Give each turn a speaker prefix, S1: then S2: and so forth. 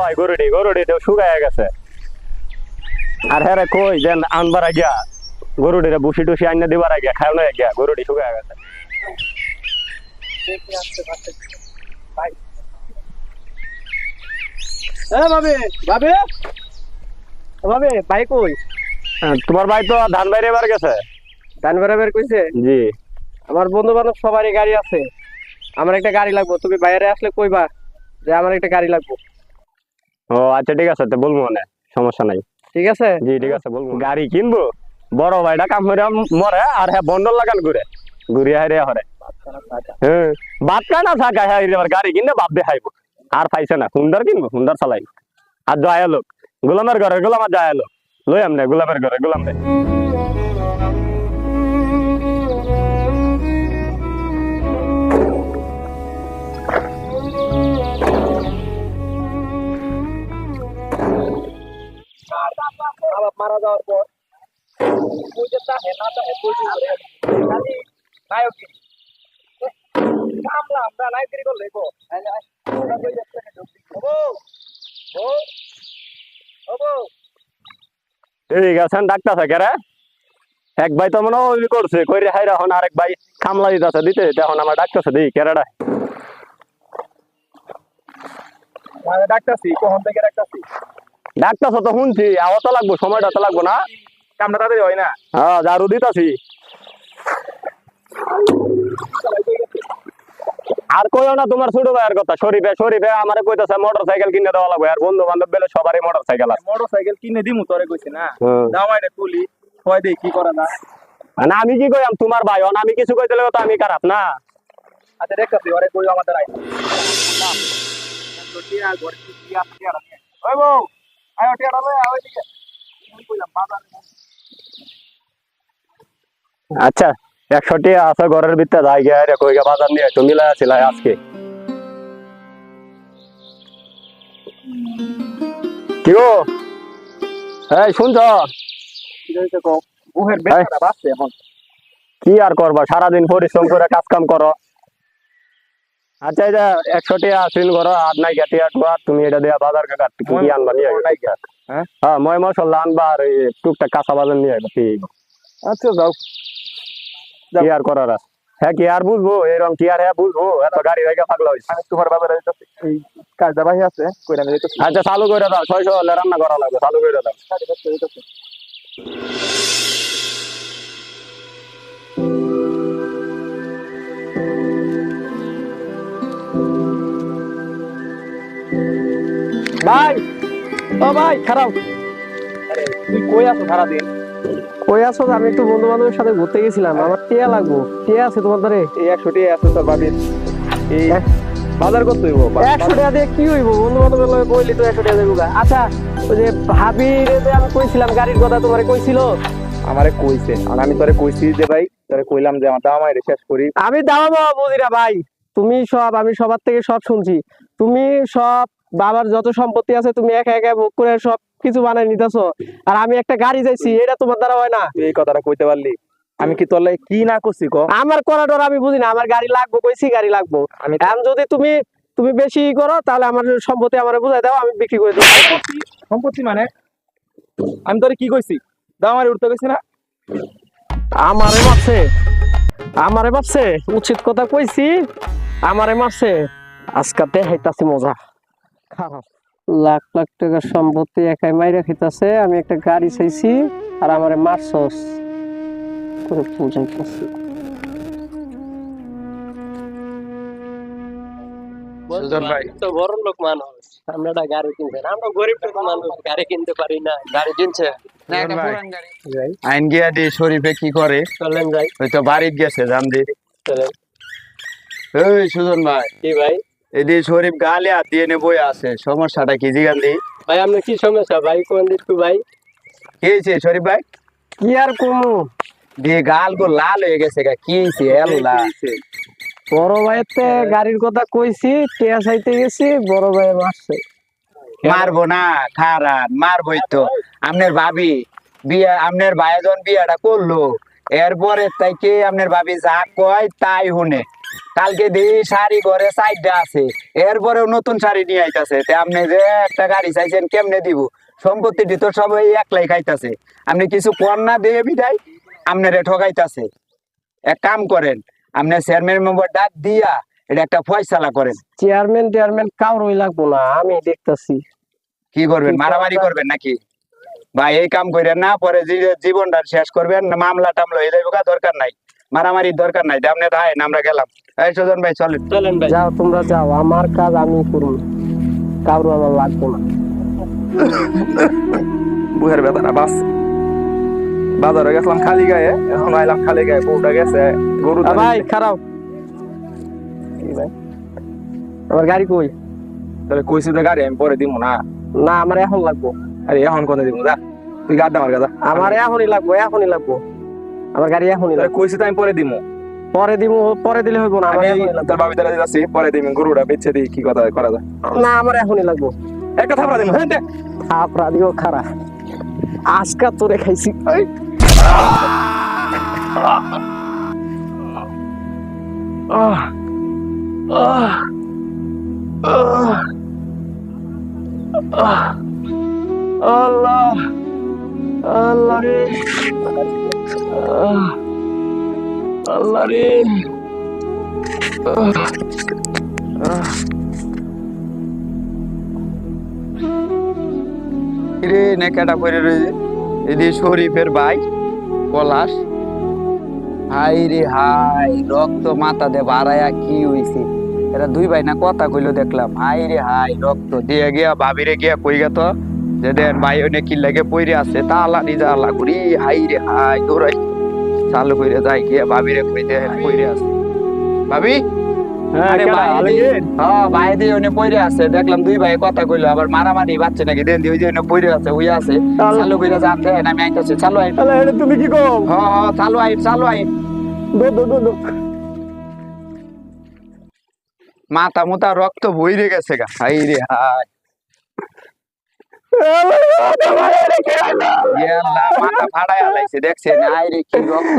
S1: হয় গরুটি তো শুকায় গেছে। আর হ্যাঁ রে কই যে আনবার গিয়া গরুটিরে বুসি টুসি আইনা দিবার গিয়া খাও না গিয়া গরুটি শুকায় গেছে।
S2: ভাই কই?
S1: তোমার ভাই তো ধান বাইরে এবার গেছে।
S2: ধান বের কইছে?
S1: জি।
S2: আমার বন্ধু বান্ধব সবারই গাড়ি আছে, আমার একটা গাড়ি লাগবে। তুমি বাইরে আসলে কইবা যে আমার একটা গাড়ি লাগবে।
S1: ও আচ্ছা ঠিক আছে, তো বলবো না, সমস্যা নাই।
S2: ঠিক আছে?
S1: জি ঠিক আছে বলবো। গাড়ি কিনবো, বড় ভাইটা কাম করে মরে আর হ্যাঁ বন্ডল লাগান ঘুরে ঘুরিয়া হারিয়া হরে। হ্যাঁ বাদ খায় না থাকা হ্যাঁ এবার গাড়ি কিনলে বাপ দেখাইবো। আর পাইছে না হুন্ডার কিনবো, হুন্ডার চালাই। আর জয়া লোক গোলামের ঘরে গোলাম, আর জয়া লোক লই আমনে গোলামের ঘরে গোলাম রে।
S2: মারা যাওয়ার পর আমরা নায়কগিরি করলে
S1: ঠিক আছে ডাক্তার থাকে রে। এক ভাই তো মনে হয় করছে কইরে হাই এখন আরেক ভাই কামলা দিতেছে দিতে এখন আমার ডাক্তারছে দিই কেরাডা
S2: ডাক্তারছি কখন থেকে ডাক্তারছি।
S1: ডাক্তার তো শুনছি আওয়া তো লাগবো, সময়টা তো লাগবো না।
S2: কামটা তাড়াতাড়ি হয় না।
S1: হ্যাঁ ঝাড়ু দিতাছি। আর কইও না তোমার ছোট ভাইয়ের কথা। শরীফে আমারে কইতাছে মোটর সাইকেল কিনে দেওয়া লাগবে। আর বন্ধু বান্ধব বেলে সবারই মোটর সাইকেল আছে।
S2: মোটর সাইকেল কিনে দিমু তোরে কইছি না, দামাইটা তুলি কয় দেই কি করা না।
S1: না আমি কি কইম তোমার ভাই অন, আমি কিছু কইতে লাগো তো আমি খারাপ না।
S2: আচ্ছা দেখতাছি ওরে কইও আমাদের আই তো টিয়া ঘর কি টিয়া টিয়া রাখে। ওই বউ আয় টিয়া রে আয় দিকে আমি কইলাম বাজার।
S1: আচ্ছা 100 টিয়া আছে ঘরের ভিতরে যাই গিয়ে রে কইগা বাজার নিয়ে একটু মিলাই আছিল আজকে। কি গো এই শুনছ?
S2: কি হইছে কও? বুহের বেচারা বাসছে এখন।
S1: কি আর করবা, সারাদিন পরিশ্রম করে কাজ কাম করো। আচ্ছা এই যে 100 টিয়া আসিন করো আর নাই টিয়া টুয়া তুমি এটা দিয়া বাজার কাট কি আনবা নিয়ে নাই গা। হ্যাঁ মই মশলা আনবা আর টুকটাক কাঁচা বাজার নিয়ে আইবা। ঠিক
S2: আচ্ছা যাও।
S1: কি আর করার আছে? হ্যাঁ কি আর বুঝবো এরকম কি আর হ্যাঁ বুঝবো, এত গাড়ি হয়ে পাগলা হয়েছে।
S2: আমি তোমার বাজারে এই কাজটা বাহি আছে কইরা আমি যাইতেছি।
S1: আচ্ছা চালু করে দাও, 600 হলে রান্না করা লাগবে, চালু করে দাও।
S2: ভাই ও ভাই খারাপ। তুই কই আছো সারাদিন?
S3: কই আছো? আমি একটু বন্ধু বান্ধবের সাথে ঘুরতে গেছিলাম, আমার টিয়া লাগবো। টিয়া আছে তোমার ধারে?
S2: এই 100 টাকা আছে তোর বাবির। এই বাজার করতে হইব।
S3: 100 টাকা দিয়ে কি হইব? বন্ধু বান্ধবের লগে কইলি তো 100 টাকা দেবো। আচ্ছা ওই যে ভাবির যে আমি কইছিলাম গাড়ির কথা, তোমারে কইছিল?
S2: আমারে কইছে আর আমি তোরে কইছি যে ভাই তোরে কইলাম যে আমার দামাই শেষ করি।
S3: আমি দামা বাবা বুঝি না ভাই। তুমি সব, আমি সবার থেকে সব শুনছি। তুমি সব বাবার যত সম্পত্তি আছে তুমি একা একা ভোগ করে সব কিছু বানাই নিতেছো, আর আমি একটা গাড়ি চাইছি, এটা তোমার দ্বারা হয় না।
S2: তুই এই কথাটা কইতে পারলি? আমি কি তোর লাগে কি না করছি ক?
S3: আমার করাডর আমি বুঝি না। আমার গাড়ি লাগবো কইছি, গাড়ি লাগবো।
S2: আমি
S3: এখন যদি তুমি তুমি বেশি করো তাহলে আমার সম্পত্তি আমারে বুঝাই দাও, আমি বিক্রি করে দেবো।
S2: সম্পত্তি মানে আমি তোরে কি কইছি? দামারে উঠতে কইছি না?
S3: আমারে মারছে, আমারে মারছে, উচিত কথা কইছি, আমারে মারছে। আজকে দেখাইতাছি মজা। খারাপ লাখ লাখ টাকার সম্পত্তি একাই মাইরা খাইতাছে, আমি একটা গাড়ি চাইছি আর আমারে মারছস করে বুঝাইতাছি। তো বড় লোক মানুষ, আমরা একটা গাড়ি কিনছে, আমরা গরিব মানুষ, গাড়ি কিনতে পারি না।
S4: গাড়ি কিনছে
S3: না, একটা পুরান গাড়ি।
S4: আইন গিয়া দি শরীফে কি করে?
S3: চলেন যাই।
S4: হয়তো বাড়িতে গেছে জামদি।
S3: চলেন।
S4: এই সুজন ভাই,
S3: কি ভাই?
S4: এদি শরীফ গালে হাত দিয়ে নে বই আছে, সমস্যাটা কি জিগান্দি?
S3: ভাই আপনার কি সমস্যা ভাই? কোন দিকু ভাই?
S4: কি হয়েছে শরীফ ভাই?
S3: কি আর কমু,
S4: দিয়ে গাল গো লাল হয়ে গেছে গা, কি হয়েছে? এলা
S3: বড় ভাইতে গাড়ির কথা কইছি, টিয়া চাইতে গেছি, বড় ভাই মারছে।
S4: মারবো না খারাপ মারবই তো। আপনার ভাবি বিয়া, আপনার ভাই যখন বিয়াটা করলো এরপরে তাইকে আপনার ভাবি যা কয় তাই শুনে। কালকে দি শাড়ি ঘরে সাইডে আছে, এরপরেও নতুন শাড়ি নিয়ে আইতাছে। তে আপনি যে একটা গাড়ি চাইছেন কেমনে দিব? সম্পত্তিটি তো সবাই একলাই খাইতাছে, আপনি কিছু কর না দিয়ে বিদায় আপনারে ঠকাইতাছে। এক কাম করেন, আপনি চেয়ারম্যান মেম্বার ডাক দিয়া এটা একটা ফয়সালা করেন।
S3: চেয়ারম্যান কাউরই লাগবো না, আমি দেখতাছি।
S4: কি করবেন, মারামারি করবেন নাকি? ভাই এই কাম করেন না, পরে জীবনটা শেষ করবেন, মামলা টামলা হয়ে যাবে, দরকার নাই, মারামারির দরকার নাই। আপনি রায় আমরা গেলাম। এই সুজন ভাই চলেন।
S3: চলেন ভাই, যাও তোমরা যাও, আমার কাজ আমি করব, কারো আমার লাগবো না।
S2: বুহের বেতারা বাস বাজারে গেছিলাম খালি গায়ে, এখন আইলাম খালি গায়ে। বউটা গেছে গরু
S3: ভাই খারাপ, আমার গাড়ি কই?
S2: তাহলে কইছি তো গাড়ি আমি পরে দিব না।
S3: না আমার এখন লাগবো।
S2: আরে এখন কোনে দিব? যা তুই গাড়ি আমার কাছে।
S3: আমার এখনই লাগবো, এখনই লাগবো, আমার গাড়ি এখনই লাগবে।
S2: কইছি তো আমি পরে দিব।
S3: পরে দিব, পরে দিলে হইব না, আমার এখনই লাগবে।
S2: তোর বাবি দ্বারা যাচ্ছি, পরে দিবি, গরুটা বেচে দিই, কি কথা করা যায়?
S3: না আমার এখনই লাগবো।
S2: একটা থাপড়া দিব। হ্যাঁ
S3: থাপড়া দিও খারা, আজকা তোরে খাইছি। এই, আল্লাহ আল্লাহ রে, আল্লাহ রে।
S4: রে নেকাটা পরে রয়েছে এদি শরীফের ভাই পলাশ। হাই রে হাই, রক্ত মাথা দে বাড়ায়া কি হইছে? এরা দুই ভাই না কথা কইলো দেখলাম। হাই রে হাই, রক্ত দিয়ে গিয়া ভাবিরে গিয়া কই গেত যে দেন ভাই ওনে কি লাগে পইরে আছে, তালা নিজা আল্লাহ করি। হাই রে হাই, দৌড়াই চালু কইরে যাই গিয়া ভাবিরে কই দে পইরে আছে। ভাবি আরে ভাই ভাই দিয়ে ওনে পইরে আছে দেখলাম, দুই ভাই কথা কইলো, আবার মারামারি বাচ্চা নাকি দেন দিয়ে ওই যে ওনে পইরে আছে, ওই আছে। চালু কইরা জানতে আমি আইতাছি, চালু আই।
S3: তুমি কি কও?
S4: হ্যাঁ চালু আই, চালু আই। মাথা মুতা রক্ত বইরে গেছে গা। হাই রে হাই, মাথা ফাড়ায় আলাইছে দেখছেন? হাই রে কি রক্ত।